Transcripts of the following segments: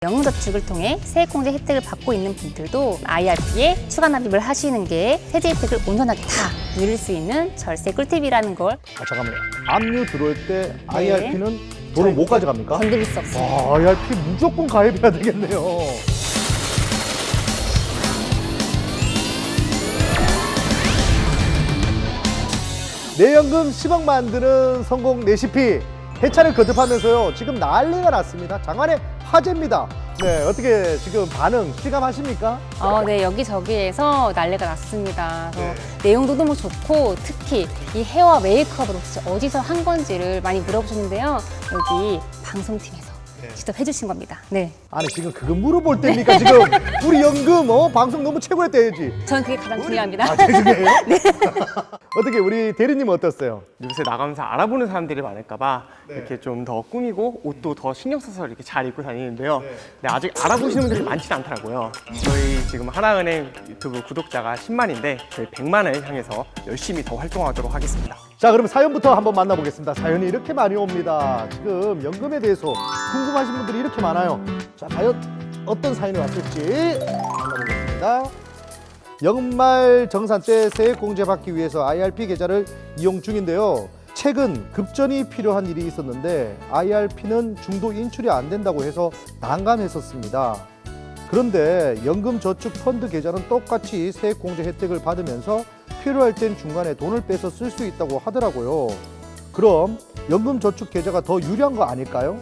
영웅저축을 통해 세액공제 혜택을 받고 있는 분들도 IRP에 추가 납입을 하시는 게 세제 혜택을 온전하게 다 누릴 수 있는 절세 꿀팁이라는 걸 잠깐만요. 압류 들어올 때 IRP는 돈을 못 가져갑니까? 건드릴 수 없습니다. IRP 무조건 가입해야 되겠네요. 내연금 10억 만드는 성공 레시피 해찬을 거듭하면서요. 지금 난리가 났습니다. 장안의 화제입니다. 네, 어떻게 지금 반응 실감하십니까? 네, 여기저기에서 난리가 났습니다. 내용도 너무 좋고 특히 이 헤어와 메이크업을 혹시 어디서 한 건지를 많이 물어보셨는데요. 여기 방송팀에서 직접 해주신 겁니다. 네, 아니 지금 그거 물어볼 때입니까? 지금 우리 연금 방송 너무 최고의 때야지. 저는 그게 가장 중요합니다. 아, 죄송해요. 네. 어떻게 우리 대리님 어떻어요? 요새 나가면서 알아보는 사람들이 많을까봐 이렇게 좀 더 꾸미고 옷도 더 신경 써서 이렇게 잘 입고 다니는데요. 네, 아직 알아보시는 분들이 많지는 않더라고요. 저희 지금 하나은행 유튜브 구독자가 10만인데 저희 100만을 향해서 열심히 더 활동하도록 하겠습니다. 자, 그럼 사연부터 한번 만나보겠습니다. 사연이 이렇게 많이 옵니다. 지금 연금에 대해서 궁금하신 분들이 이렇게 많아요. 자, 과연 어떤 사연이 왔을지 만나보겠습니다. 연말 정산 때 세액공제 받기 위해서 IRP 계좌를 이용 중인데요. 최근 급전이 필요한 일이 있었는데 IRP는 중도 인출이 안 된다고 해서 난감했었습니다. 그런데 연금저축펀드 계좌는 똑같이 세액공제 혜택을 받으면서 필요할 땐 중간에 돈을 빼서 쓸 수 있다고 하더라고요. 그럼 연금저축 계좌가 더 유리한 거 아닐까요?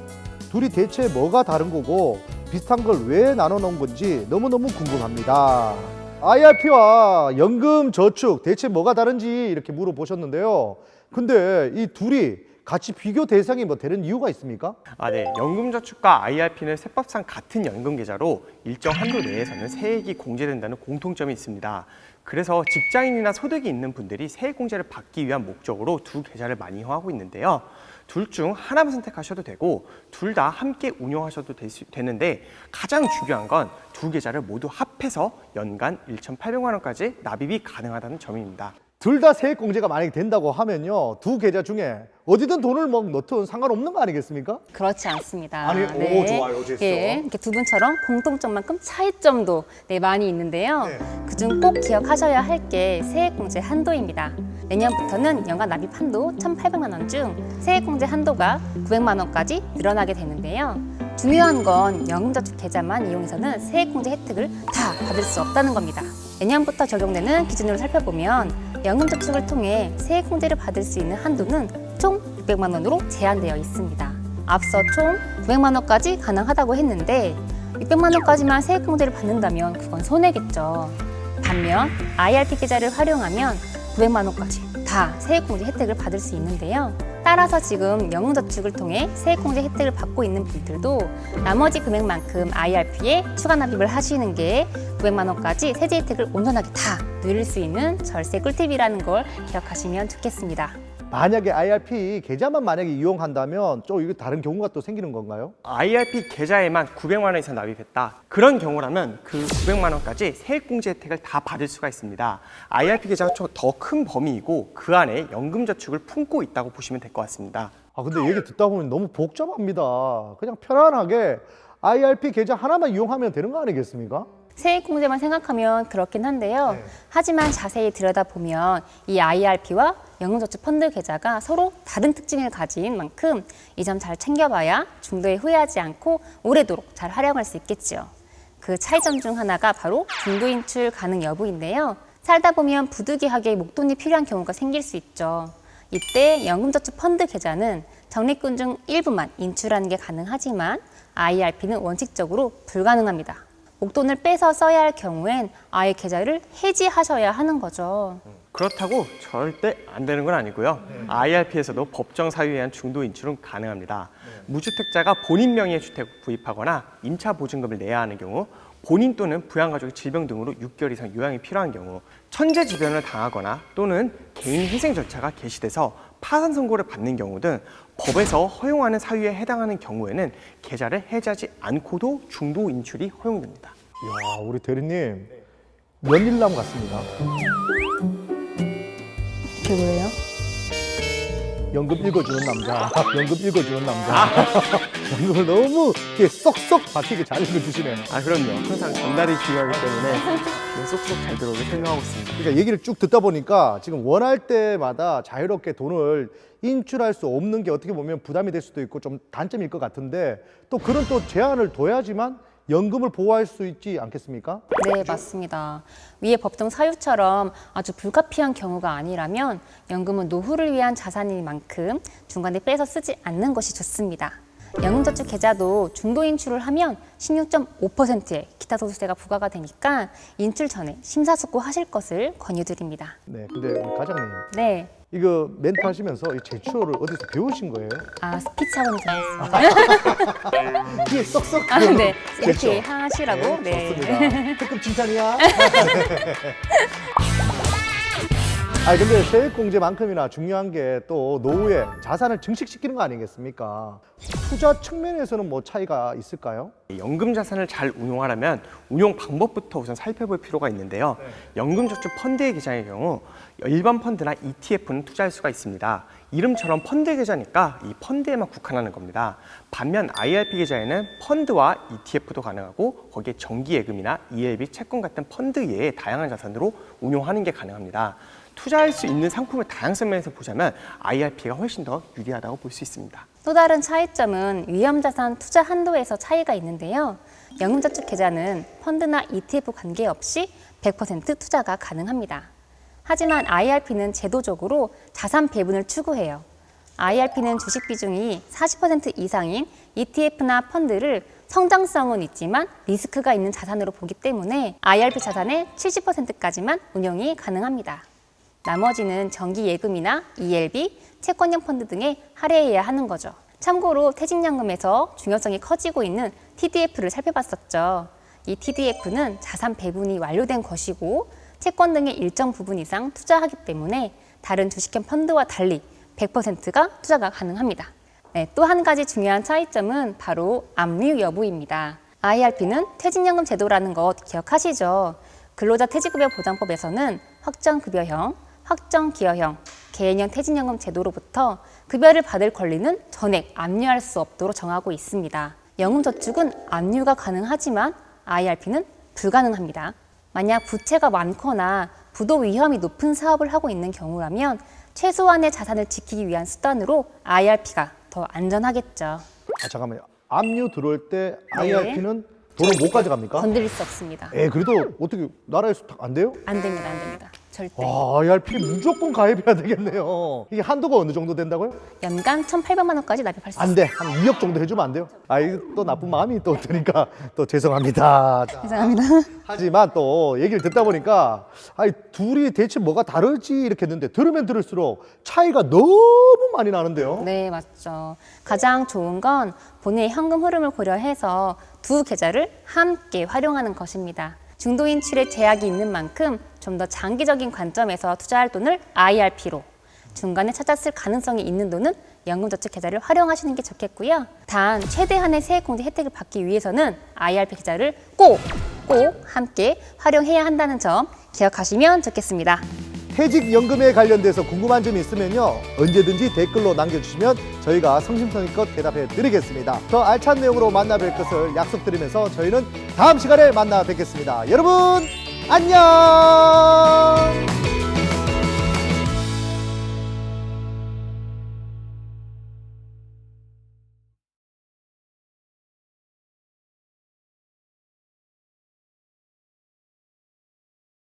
둘이 대체 뭐가 다른 거고 비슷한 걸 왜 나눠 놓은 건지 너무너무 궁금합니다. IRP와 연금저축 대체 뭐가 다른지 이렇게 물어보셨는데요. 근데 이 둘이 같이 비교 대상이 뭐 되는 이유가 있습니까? 네. 연금저축과 IRP는 세법상 같은 연금계좌로 일정 한도 내에서는 세액이 공제된다는 공통점이 있습니다. 그래서 직장인이나 소득이 있는 분들이 세액공제를 받기 위한 목적으로 두 계좌를 많이 이용하고 있는데요. 둘 중 하나만 선택하셔도 되고 둘 다 함께 운영하셔도 되는데 가장 중요한 건 두 계좌를 모두 합해서 연간 1,800만 원까지 납입이 가능하다는 점입니다. 둘 다 세액공제가 만약에 된다고 하면요. 두 계좌 중에 어디든 돈을 막 넣든 상관없는 거 아니겠습니까? 그렇지 않습니다. 아니, 오, 좋아요. 됐어. 이렇게 두 분처럼 공통점만큼 차이점도 많이 있는데요. 네. 그중 꼭 기억하셔야 할 게 세액공제 한도입니다. 내년부터는 연간 납입 한도 1,800만 원 중 세액공제 한도가 900만 원까지 늘어나게 되는데요. 중요한 건 연금저축 계좌만 이용해서는 세액공제 혜택을 다 받을 수 없다는 겁니다. 내년부터 적용되는 기준으로 살펴보면 연금저축을 통해 세액공제를 받을 수 있는 한도는 총 600만 원으로 제한되어 있습니다. 앞서 총 900만 원까지 가능하다고 했는데 600만 원까지만 세액공제를 받는다면 그건 손해겠죠. 반면 IRP 계좌를 활용하면 900만 원까지 다 세액공제 혜택을 받을 수 있는데요. 따라서 지금 연금저축을 통해 세액공제 혜택을 받고 있는 분들도 나머지 금액만큼 IRP에 추가 납입을 하시는 게 900만 원까지 세제 혜택을 온전하게 다 누릴 수 있는 절세 꿀팁이라는 걸 기억하시면 좋겠습니다. 만약에 IRP 계좌만 만약에 이용한다면 좀 이거 다른 경우가 또 생기는 건가요? IRP 계좌에만 900만 원 이상 납입했다. 그런 경우라면 그 900만 원까지 세액공제 혜택을 다 받을 수가 있습니다. IRP 계좌가 더 큰 범위이고 그 안에 연금저축을 품고 있다고 보시면 될 것 같습니다. 근데 얘기 듣다 보면 너무 복잡합니다. 그냥 편안하게 IRP 계좌 하나만 이용하면 되는 거 아니겠습니까? 세액공제만 생각하면 그렇긴 한데요. 하지만 자세히 들여다보면 이 IRP와 연금저축 펀드 계좌가 서로 다른 특징을 가진 만큼 이 점 잘 챙겨봐야 중도에 후회하지 않고 오래도록 잘 활용할 수 있겠죠. 그 차이점 중 하나가 바로 중도 인출 가능 여부인데요. 살다 보면 부득이하게 목돈이 필요한 경우가 생길 수 있죠. 이때 연금저축 펀드 계좌는 적립금 중 일부만 인출하는 게 가능하지만 IRP는 원칙적으로 불가능합니다. 목돈을 빼서 써야 할 경우엔 아예 계좌를 해지하셔야 하는 거죠. 그렇다고 절대 안 되는 건 아니고요. IRP에서도 법정 사유에 의한 중도 인출은 가능합니다. 무주택자가 본인 명의의 주택을 구입하거나 임차 보증금을 내야 하는 경우, 본인 또는 부양가족의 질병 등으로 6개월 이상 요양이 필요한 경우, 천재지변을 당하거나 또는 개인 희생 절차가 개시돼서 파산 선고를 받는 경우 등 법에서 허용하는 사유에 해당하는 경우에는 계좌를 해지하지 않고도 중도 인출이 허용됩니다. 이야, 우리 대리님 면일남 같습니다. 그게 뭐예요? 연금 읽어주는 남자. 연금 읽어주는 남자. 연금을 너무 이렇게 쏙쏙 박히게 잘 읽어주시네요. 아 그럼요. 항상 전달이 중요하기 때문에 쏙쏙 잘 들어오게 설명하고 있습니다. 그러니까 얘기를 쭉 듣다 보니까 지금 원할 때마다 자유롭게 돈을 인출할 수 없는 게 어떻게 보면 부담이 될 수도 있고 좀 단점일 것 같은데 또 그런 또 제한을 둬야지만 연금을 보호할 수 있지 않겠습니까? 네, 맞습니다. 위의 법정 사유처럼 아주 불가피한 경우가 아니라면 연금은 노후를 위한 자산인 만큼 중간에 빼서 쓰지 않는 것이 좋습니다. 연금저축 계좌도 중도 인출을 하면 16.5%의 기타 소득세가 부과가 되니까 인출 전에 심사숙고하실 것을 권유드립니다. 네, 근데 우리 과장님 네, 이거 멘트 하시면서 이 제추어를 어디서 배우신 거예요? 스피치 학원에서 배웠습니다. 이게 쏙쏙 아, 네, 이렇게 제추어. 하시라고. 네. 좋습니다. 특급 칭찬이야. 근데 세액공제만큼이나 중요한 게 또 노후에 자산을 증식시키는 거 아니겠습니까? 투자 측면에서는 뭐 차이가 있을까요? 연금 자산을 잘 운용하려면 운용 방법부터 우선 살펴볼 필요가 있는데요. 연금저축 펀드의 계좌의 경우 일반 펀드나 ETF는 투자할 수가 있습니다. 이름처럼 펀드 계좌니까 이 펀드에만 국한하는 겁니다. 반면 IRP 계좌에는 펀드와 ETF도 가능하고 거기에 정기예금이나 ELB, 채권 같은 펀드 외에 다양한 자산으로 운용하는 게 가능합니다. 투자할 수 있는 상품의 다양성 면에서 보자면 IRP가 훨씬 더 유리하다고 볼 수 있습니다. 또 다른 차이점은 위험자산 투자 한도에서 차이가 있는데요. 연금저축 계좌는 펀드나 ETF 관계없이 100% 투자가 가능합니다. 하지만 IRP는 제도적으로 자산 배분을 추구해요. IRP는 주식 비중이 40% 이상인 ETF나 펀드를 성장성은 있지만 리스크가 있는 자산으로 보기 때문에 IRP 자산의 70%까지만 운용이 가능합니다. 나머지는 정기예금이나 ELB, 채권형 펀드 등에 할애해야 하는 거죠. 참고로 퇴직연금에서 중요성이 커지고 있는 TDF를 살펴봤었죠. 이 TDF는 자산 배분이 완료된 것이고 채권 등의 일정 부분 이상 투자하기 때문에 다른 주식형 펀드와 달리 100%가 투자가 가능합니다. 네, 또 한 가지 중요한 차이점은 바로 압류 여부입니다. IRP는 퇴직연금 제도라는 것 기억하시죠? 근로자 퇴직급여 보장법에서는 확정급여형, 확정기여형, 개인형 퇴직연금 제도로부터 급여를 받을 권리는 전액 압류할 수 없도록 정하고 있습니다. 연금저축은 압류가 가능하지만 IRP는 불가능합니다. 만약 부채가 많거나 부도 위험이 높은 사업을 하고 있는 경우라면 최소한의 자산을 지키기 위한 수단으로 IRP가 더 안전하겠죠. 잠깐만요. 압류 들어올 때 IRP는 돈을 못 가져갑니까? 건드릴 수 없습니다. 그래도 어떻게 나라에서 안 돼요? 안 됩니다, 안 됩니다. 절대. IRP 무조건 가입해야 되겠네요. 이게 한도가 어느 정도 된다고요? 연간 1,800만 원까지 납입할 수 안 돼. 한 2억 정도 해주면 안 돼요? 이거 또 나쁜 마음이 또 드니까 또 죄송합니다. 자, 죄송합니다. 하지만 또 얘기를 듣다 보니까 둘이 대체 뭐가 다르지 이렇게 했는데 들으면 들을수록 차이가 너무 많이 나는데요. 네, 맞죠. 가장 좋은 건 본인의 현금 흐름을 고려해서 두 계좌를 함께 활용하는 것입니다. 중도 인출에 제약이 있는 만큼 좀 더 장기적인 관점에서 투자할 돈을 IRP로, 중간에 찾았을 가능성이 있는 돈은 연금저축 계좌를 활용하시는 게 좋겠고요. 단 최대한의 세액공제 혜택을 받기 위해서는 IRP 계좌를 꼭 함께 활용해야 한다는 점 기억하시면 좋겠습니다. 퇴직연금에 관련돼서 궁금한 점이 있으면요 언제든지 댓글로 남겨주시면 저희가 성심성의껏 대답해 드리겠습니다. 더 알찬 내용으로 만나 뵐 것을 약속드리면서 저희는 다음 시간에 만나 뵙겠습니다. 여러분 안녕.